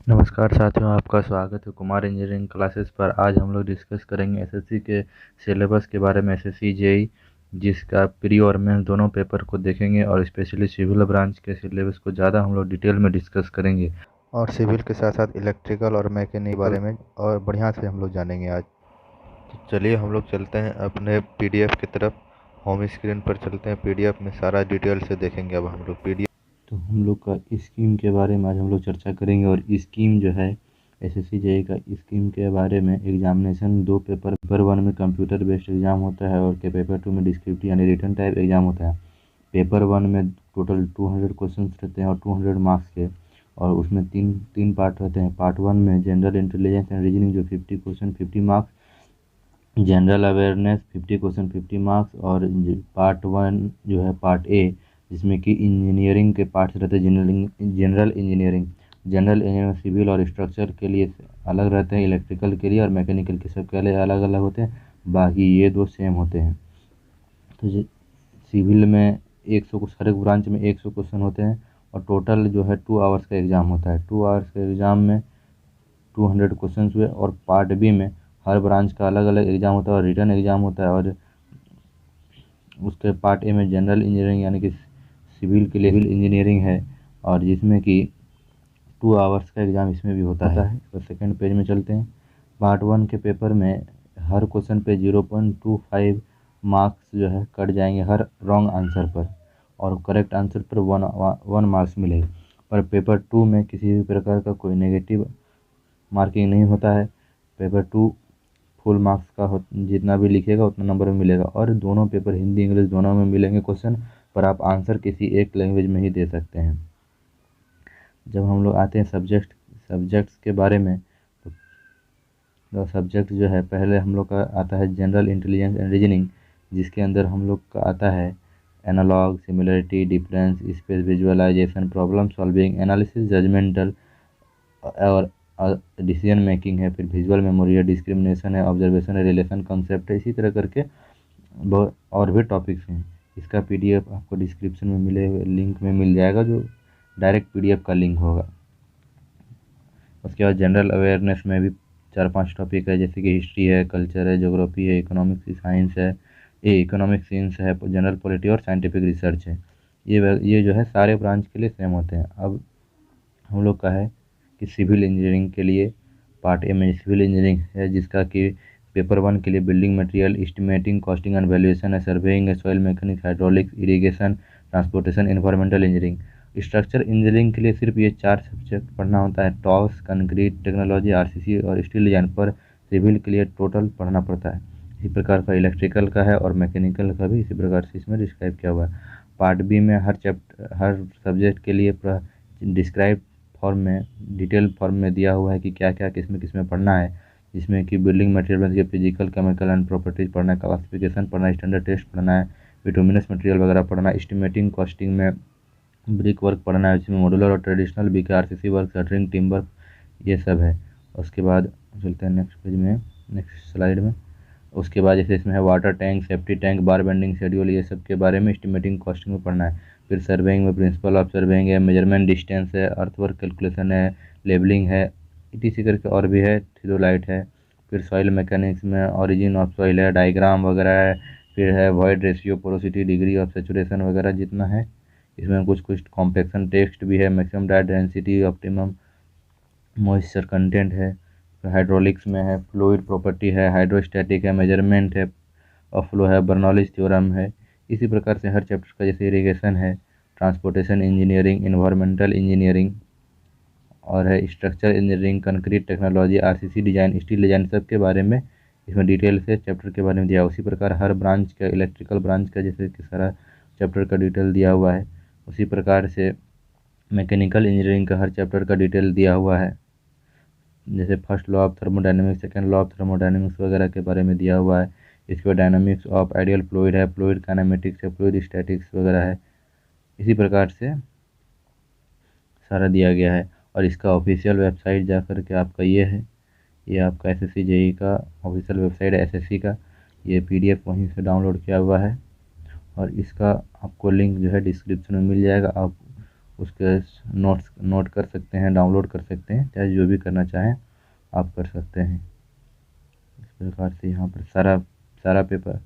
नमस्कार साथियों, आपका स्वागत है कुमार इंजीनियरिंग क्लासेस पर। आज हम लोग डिस्कस करेंगे एसएससी के सिलेबस के बारे में। एसएससी जेई जिसका प्री और मेंस दोनों पेपर को देखेंगे और स्पेशली सिविल ब्रांच के सिलेबस को ज़्यादा हम लोग डिटेल में डिस्कस करेंगे और सिविल के साथ साथ इलेक्ट्रिकल और मैकेनिकल बारे में और बढ़िया से हम लोग जानेंगे आज। तो चलिए हम लोग चलते हैं अपने पीडीएफ की तरफ। होम स्क्रीन पर चलते हैं, पीडीएफ में सारा डिटेल से देखेंगे। अब हम लोग पीडीएफ तो हम लोग का स्कीम के बारे में आज हम लोग चर्चा करेंगे। और स्कीम जो है एसएससी जेई का स्कीम के बारे में, एग्जामिनेशन दो पेपर वन में कंप्यूटर बेस्ड एग्जाम होता है और के पेपर टू में डिस्क्रिप्टिव यानी रिटन टाइप एग्जाम होता है। पेपर वन में टोटल 200 क्वेश्चन रहते हैं और 200 मार्क्स के, और उसमें तीन तीन पार्ट रहते हैं। पार्ट वन में जनरल इंटेलिजेंस एंड रीजनिंग जो 50 question 50 marks, general awareness 50 question 50 marks, और पार्ट वन जो है पार्ट ए जिसमें कि इंजीनियरिंग के पार्ट्स रहते हैं। जनरल इंजीनियरिंग सिविल और स्ट्रक्चर के लिए अलग रहते हैं, इलेक्ट्रिकल के लिए और मैकेनिकल के सब के लिए अलग अलग होते हैं। बाकी ये दो सेम होते हैं। तो सिविल में 100 हर एक ब्रांच में 100 क्वेश्चन होते हैं और टोटल जो है 2 आवर्स का एग्ज़ाम होता है। 2 आवर्स के एग्ज़ाम में 200 क्वेश्चन हुए। और पार्ट बी में हर ब्रांच का अलग अलग एग्ज़ाम होता है और रिटन एग्ज़ाम होता है। और उसके पार्ट ए में जनरल इंजीनियरिंग यानी कि सिविल के लिए सिविल इंजीनियरिंग है, और जिसमें कि 2 आवर्स का एग्ज़ाम इसमें भी होता है। तो सेकंड पेज में चलते हैं। पार्ट वन के पेपर में हर क्वेश्चन पे 0.25 मार्क्स जो है कट जाएंगे हर रॉन्ग आंसर पर, और करेक्ट आंसर पर वन मार्क्स मिलेगा। पर पेपर टू में किसी भी प्रकार का कोई नेगेटिव मार्किंग नहीं होता है। पेपर टू फुल मार्क्स का जितना भी लिखेगा उतना नंबर में मिलेगा। और दोनों पेपर हिंदी इंग्लिश दोनों में मिलेंगे क्वेश्चन, पर आप आंसर किसी एक लैंग्वेज में ही दे सकते हैं। जब हम लोग आते हैं सब्जेक्ट्स के बारे में, तो सब्जेक्ट जो है पहले हम लोग का आता है जनरल इंटेलिजेंस एंड रीजनिंग, जिसके अंदर हम लोग का आता है analogue, similarity, difference, space, visualisation, problem solving, analysis, judgmental और डिसीजन मेकिंग है। फिर विजुअल मेमोरी है, डिस्क्रिमिनेशन है, ऑब्जर्वेशन है, रिलेशन कंसेप्ट है। इसी तरह करके बहुत और भी टॉपिक्स हैं। इसका पीडीएफ आपको डिस्क्रिप्शन में मिले हुए लिंक में मिल जाएगा, जो डायरेक्ट पीडीएफ का लिंक होगा। उसके बाद जनरल अवेयरनेस में भी 4-5 टॉपिक है, जैसे कि हिस्ट्री है, कल्चर है, ज्योग्राफी है, इकोनॉमिक्स साइंस है, इकोनॉमिक साइंस है, जनरल पॉलिटी और साइंटिफिक रिसर्च है। ये जो है सारे ब्रांच के लिए सेम होते हैं। अब हम लोग का है कि सिविल इंजीनियरिंग के लिए पार्ट ए में सिविल इंजीनियरिंग है, जिसका कि पेपर वन के लिए building material, estimating, costing and valuation है, सर्वेइंग है, soil mechanics, hydraulics, irrigation, transportation, environmental engineering. Structure engineering के लिए सिर्फ ये 4 सब्जेक्ट पढ़ना होता है, टॉस, कंक्रीट टेक्नोलॉजी, आरसीसी और स्टील डिजाइन। पर सिविल के लिए टोटल पढ़ना पड़ता है। इसी प्रकार का इलेक्ट्रिकल का है और मैकेनिकल का भी इसी प्रकार से इसमें डिस्क्राइब किया हुआ है। पार्ट बी में हर सब्जेक्ट के लिए डिस्क्राइब फॉर्म में, डिटेल फॉर्म में दिया हुआ है कि क्या क्या किस में पढ़ना है। जिसमें कि बिल्डिंग मटेरियल के फिजिकल केमिकल एंड प्रॉपर्टीज पढ़ना है, क्लासिफिकेशन पढ़ना है, स्टैंडर्ड टेस्ट पढ़ना है, बिटुमिनस मटेरियल वगैरह पढ़ना है, एस्टिमेटिंग कॉस्टिंग में ब्रिक वर्क पढ़ना है, जिसमें मॉड्यूलर और traditional BK, RCC work, shuttering, timber, ये सब है। उसके बाद चलते हैं नेक्स्ट पेज में, नेक्स्ट स्लाइड में। उसके बाद जैसे इसमें है water tank, safety tank, bar bending schedule, ये सब के बारे में एस्टिमेटिंग कॉस्टिंग में पढ़ना है। फिर सर्वेइंग में प्रिंसिपल ऑफ सर्वेइंग है, मेजरमेंट डिस्टेंस है, अर्थवर्क कैलकुलेशन है, लेबलिंग है, इसी करके और भी है, थियोलाइट है। फिर सॉइल मैकेनिक्स में ओरिजिन ऑफ सॉइल है, डायग्राम वगैरह है। फिर है void ratio, porosity, degree of saturation वगैरह जितना है। इसमें कुछ कुछ कॉम्प्लेक्सन टेक्स्ट भी है, maximum direct density, optimum moisture content है। हाइड्रोलिक्स में है फ्लूइड प्रॉपर्टी है, हाइड्रोस्टैटिक है, मेजरमेंट है और फ्लो है, बर्नौलीज थ्योरम है। इसी प्रकार से हर चैप्टर का, जैसे इरिगेशन है, ट्रांसपोर्टेशन इंजीनियरिंग, इन्वायरमेंटल इंजीनियरिंग और है structure engineering, concrete technology, RCC design, steel design, सब के बारे में इसमें डिटेल से चैप्टर के बारे में दिया। उसी प्रकार हर ब्रांच का, इलेक्ट्रिकल ब्रांच का जैसे कि सारा चैप्टर का डिटेल दिया हुआ है, उसी प्रकार से मैकेनिकल इंजीनियरिंग का हर चैप्टर का डिटेल दिया हुआ है। जैसे first law of thermodynamics, second law of thermodynamics वगैरह के बारे में दिया हुआ है। इसके बाद डायनामिक्स ऑफ आइडियल फ्लूइड है, फ्लूइड काइनेमेटिक्स है, फ्लूइड स्टैटिक्स वगैरह है। इसी प्रकार से सारा दिया गया है। और इसका ऑफिशियल वेबसाइट जा कर के आपका ये है, ये आपका एसएससी जेई का ऑफिशियल वेबसाइट है एसएससी का। ये पीडीएफ वहीं से डाउनलोड किया हुआ है और इसका आपको लिंक जो है डिस्क्रिप्शन में मिल जाएगा। आप उसके नोट्स नोट कर सकते हैं, डाउनलोड कर सकते हैं, चाहे जो भी करना चाहें आप कर सकते हैं। इस प्रकार से यहाँ पर सारा सारा पेपर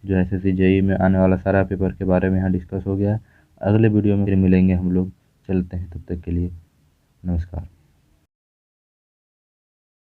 जो एसएससी जेई में आने वाला सारा पेपर के बारे में यहाँ डिस्कस हो गया। अगले वीडियो में फिर मिलेंगे हम लोग। चलते हैं, तब तक के लिए नमस्कार।